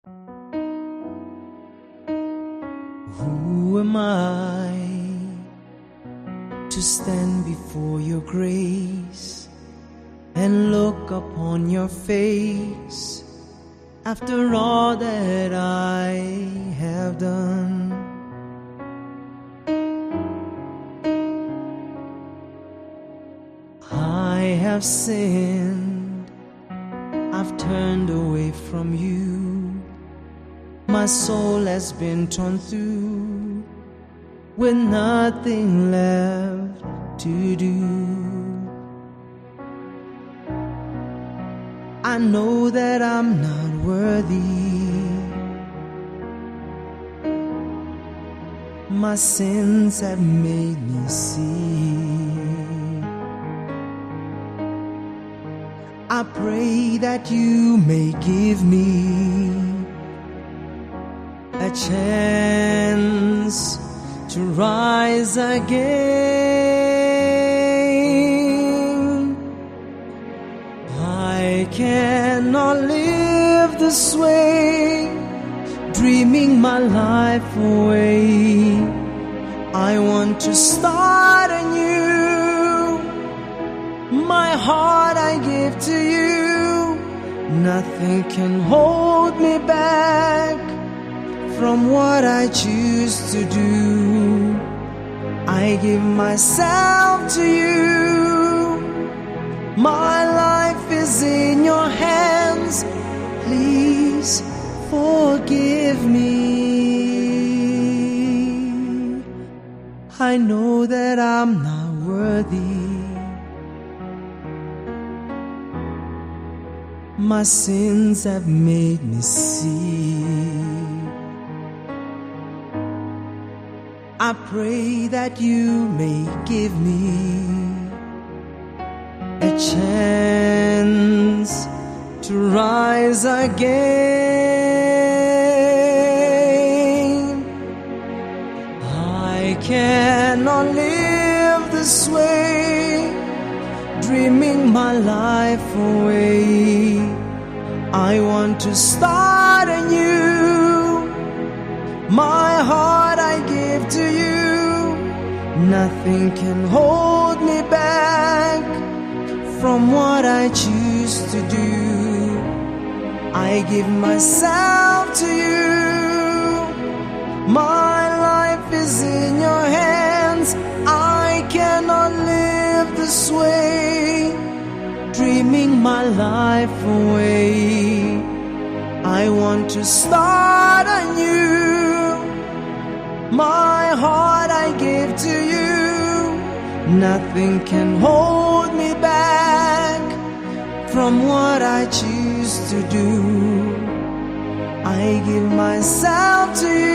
Who am I to stand before your grace and look upon your face after all that I have done? I have sinned, I've turned away from you. My soul has been torn through with nothing left to do. I know that I'm not worthy. My sins have made me see. I pray that you may give me a chance to rise again. I cannot live this way, dreaming my life away. I want to start anew. My heart I give to you. Nothing can hold me back from what I choose to do. I give myself to you. My life is in your hands. Please forgive me. I know that I'm not worthy. My sins have made me see. I pray that you may give me a chance to rise again. I cannot live this way, dreaming my life away. I want to start anew. My heart I give to you. Nothing can hold me back from what I choose to do. I give myself to you. My life is in your hands. I cannot live this way, dreaming my life away. I want to start anew. My heart I give to you. Nothing can hold me back from what I choose to do. I give myself to you.